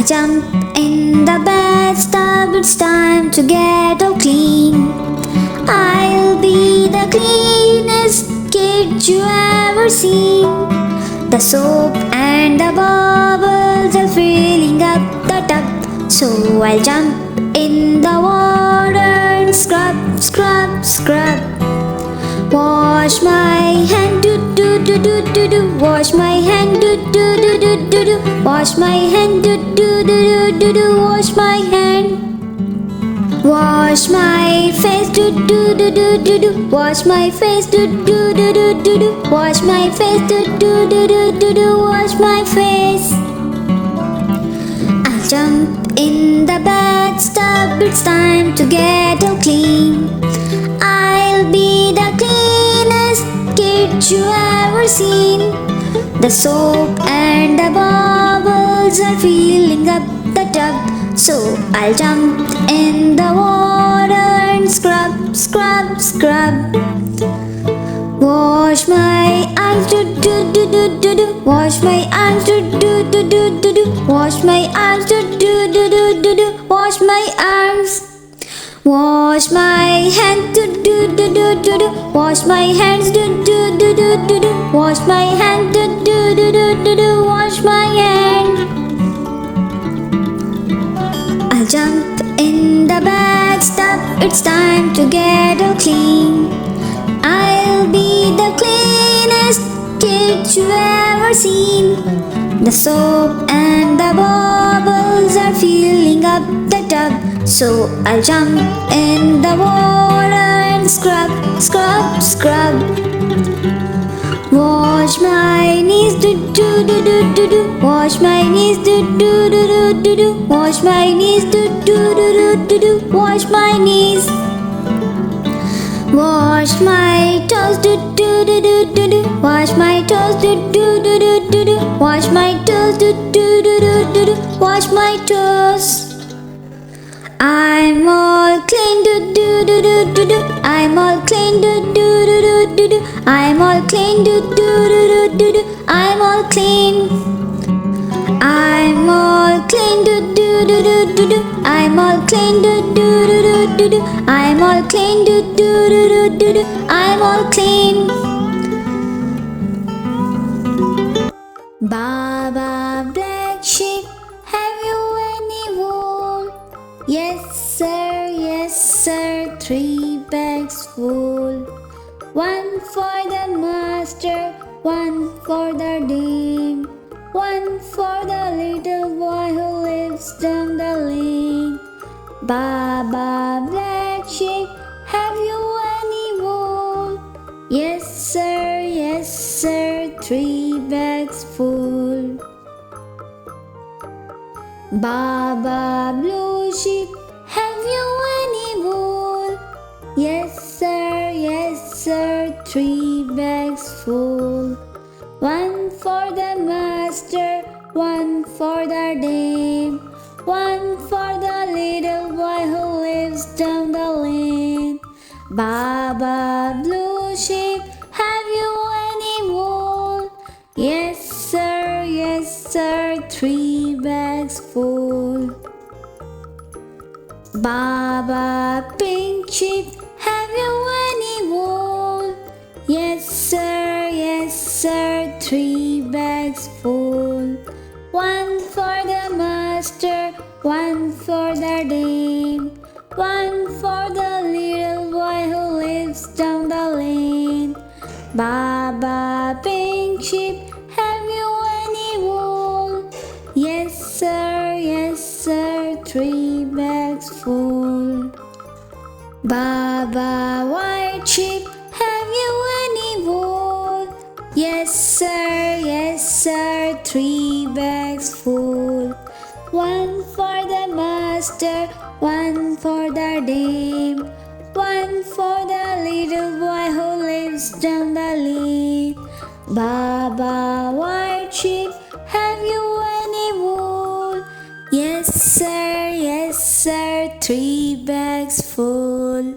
jump in the bathtub, it's time to get all clean. I'll be the cleanest kid you ever seen. The soap and the bubbles are filling up the tub, so I'll jump in the water and scrub, scrub, scrub. Wash my hand, do do do do do do. Wash my hand, do do do do do do. Wash my hand, do do do do do do. Wash my hand. Wash my face, do do do do do do. Wash my face, do do do do do do. Wash my face, do do do do do do. Wash my face. I'll jump in the bathtub, it's time to get all clean. I'll be the cleanest kid you ever seen. The soap and the bubbles are filling up the tub, so I'll jump in the water and scrub, scrub, scrub. Wash my eyes, do do do do do do. Wash my eyes, do do do do do do. Wash my eyes, do do do do do do. Wash my eyes. Wash my hands, do do do do do do. Wash my hands, do do do do do do. Wash my hands, do do do do do do. Wash my hands. I'll jump in the bathtub, it's time to get all clean. I'll be the cleanest kid you ever seen. The soap and the bubbles are filling up the tub, so I'll jump in the water and scrub, scrub, scrub. Wash my knees, do do do do do do. Wash my knees, do do do do do do. Wash my knees, do do do do do do. Wash my knees. Wash my toes, do do do do do do. Wash my toes, do do do do do do. Wash my toes, do do do do do do. Wash my toes. I'm all clean, do do do do do do. I'm all clean, do do do do do do. I'm all clean, do do do do do do. I'm all clean. I'm all clean, do do do do do do. I'm all clean, do do do do do do. I'm all clean, do do do do do do. I'm all clean. Baba black sheep, have you any wool? Yes sir, 3 bags full. One for the master, one for the dame, one for the little boy who lives down the lane. Baba black sheep, have you any wool? Yes sir, 3 bags full. Baba blue sheep, have you any wool? Yes sir, 3 bags full. One for the master, one for the dame, one for the little boy who lives down the lane. Baba blue sheep, have you any wool? Yes sir, 3 bags full. Baba pink sheep, have you any wool? Yes sir, 3 bags full. One for the master, one for the dame, one for the little boy who lives down the lane. Baba pink sheep, have you any wool? Yes sir, 3 bags full. Baba white sheep, have you any wool? Yes sir, 3 bags full. One for the master, one for the dame, one for the little boy who lives down the lane. Baba white sheep, have you any wool? Yes sir, 3 bags full.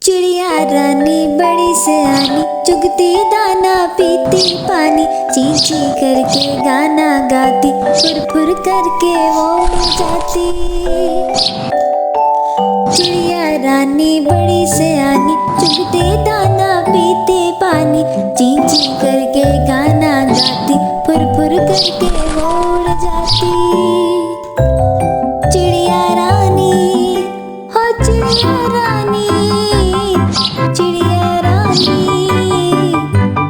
चिड़िया रानी बड़ी सयानी, चुगती दाना पीती पानी, ची ची करके गाना गाती, फुर फुर करके वो उड़ जाती। चिड़िया रानी बड़ी सयानी, चुगती दाना पीती पानी, ची ची करके गाना गाती, फुर फुर करके वो उड़ जाती। चिड़िया रानी, हो चिड़िया रानी, चिड़िया रानी,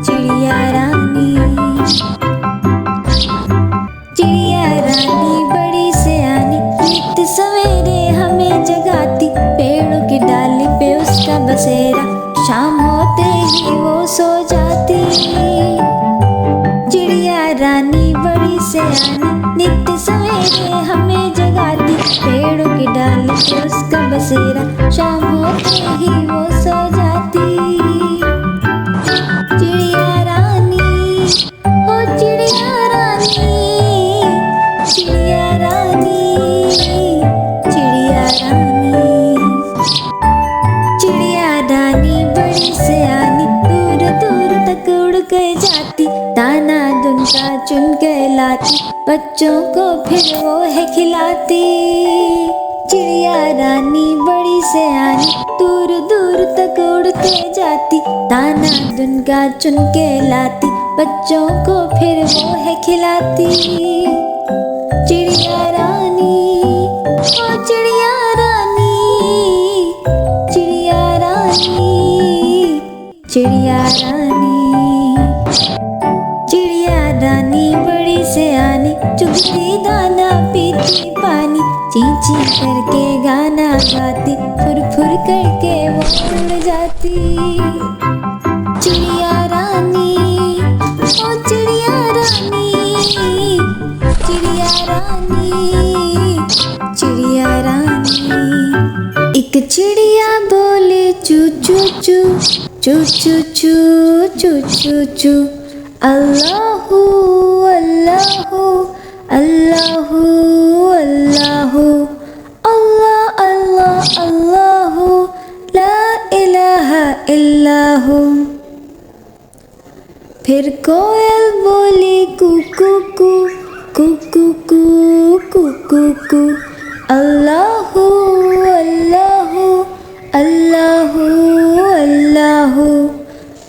चिड़िया रानी। चिड़िया रानी बड़ी सयानी, नित सवेरे हमें जगाती, पेड़ों की डाली पे उसका बसेरा, शाम होते ही वो सो जाती। चिड़िया रानी बड़ी सयानी, नित सवेरे हमें जगाती, पेड़ों की डाली पे उसका बसेरा, शाम होते ही वो सो जाती। चिड़िया रानी, ओ चिड़िया रानी, चिड़िया रानी, चिड़िया रानी। चिड़िया रानी बड़ी सयानी, दूर दूर तक उड़ के जाती, दाना दुनका चुन के लाती, बच्चों को फिर वो है खिलाती। चिड़िया रानी बड़ी सयानी, दूर दूर तक उड़ के जाती, दाना दुनका चुन के लाती, बच्चों को फिर वो है खिलाती। चिड़िया रानी, ओ चिड़िया रानी, चिड़िया रानी, चिड़िया रानी। चिड़िया रानी बड़ी सयानी, चुगती दाना पीती पानी, ची ची करके गाना गाती, फुर फुर करके वो उड़ जाती। चिड़िया रानी, ओ चिड़िया रानी, चिड़िया रानी, चिड़िया रानी। एक चिड़िया बोले चू चू चू, चू चू चू, चू चू चू। अल्लाहू अल्लाहू अल्लाहू अल्लाहू, अल्लाह अल्लाह अल्लाहू, ला इलाहा इल्लाहू। फिर कोयल बोली कू कू कू, कू कू कू, कू कू कू। अल्लाहू अल्लाहू अल्लाहू अल्लाहू,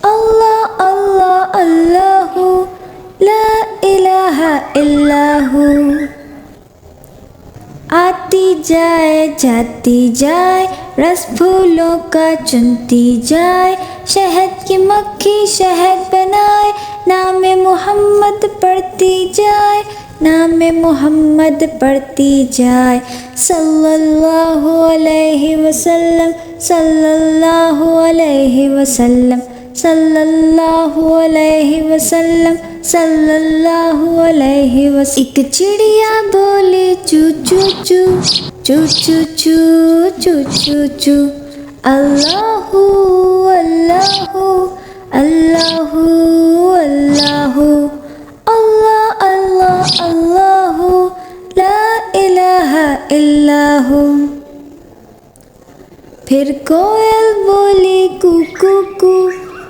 अल्लाह अल्लाह अल्लाहू, ला इलाहा इल्लाहू। आती जाए जाती जाए, रस फूलों का चुनती जाए, शहद की मक्खी शहद बनाए, नाम मोहम्मद पढ़ती जाए, नाम मोहम्मद पढ़ती जाए। सल्लल्लाहु अलैहि वसल्लम, सल्लल्लाहु अलैहि वसल्लम, सल्लल्लाहु अलैहि वसल्लम, सल्लल्लाहु अलैहि वसल्लम। एक चिड़िया बोले चू चू चू, चू चू चू, चू चू चू। अल्लाहू अल्लाहू अल्लाहू अल्लाहू, अल्लाह अल्लाह अल्लाहू, ला इलाहा इल्लाहू। फिर कोयल बोली कू कू कू,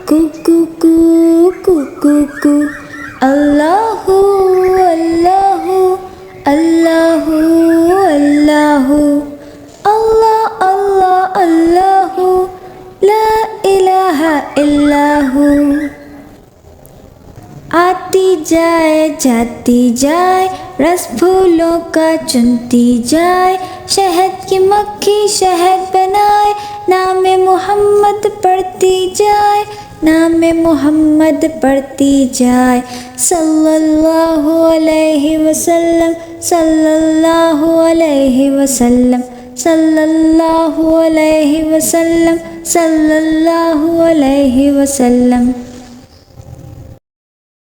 कू कू कू, कू कू कू। अल्लाहू अल्लाहू अल्लाहू अल्लाहू, अल्लाह अल्लाह अल्लाहू, ला इलाहा इल्लाहू। आती जाए जाती जाए, रस फूलों का चुनती जाए, शहद की मक्खी शहद बनाए, नाम मोहम्मद पढ़ती जाए, नाम मोहम्मद पढ़ती जाए। सल्लल्लाहु अलैहि वसल्लम, सल्लल्लाहु अलैहि वसल्लम, सल्लल्लाहु अलैहि वसल्लम, सल्लल्लाहु अलैहि वसल्लम।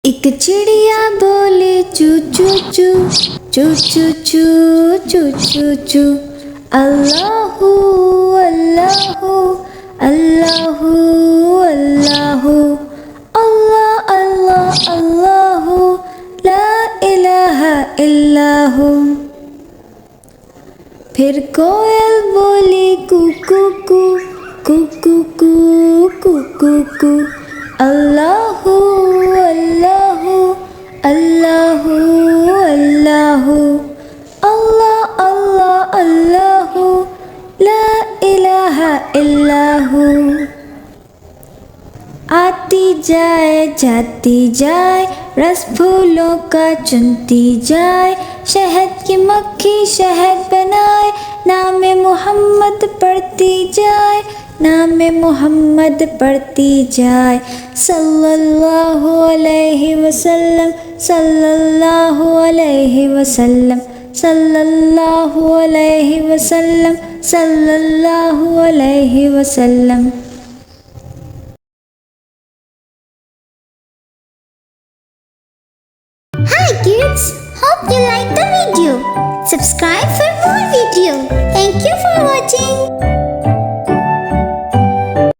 एक चिड़िया बोले चू चू चू, चू चू चू, चू चू चू। अल्लाहू अल्लाहू अल्लाहू अल्लाहू, अल्लाह अल्लाह अल्लाहू, ला इलाहा इल्लाहू। फिर कोयल बोली कू कू कू, Cuckoo, cuckoo. Allahu, Allahu, Allahu, Allahu. Allah, Allah, Allahu. La ilaha illahu. आती जाए जाती जाए, रस फूलों का चुनती जाए, शहद की मक्खी शहद बनाए, नाम मोहम्मद पढ़ती जाए, नाम मोहम्मद पढ़ती जाए। सल्लल्लाहु अलैहि वसल्लम, सल्लल्लाहु अलैहि वसल्लम, सल्लल्लाहु अलैहि वसल्लम, सल्लल्लाहु अलैहि वसल्लम। Hi kids, hope you like the video. Subscribe for more video. Thank you for watching.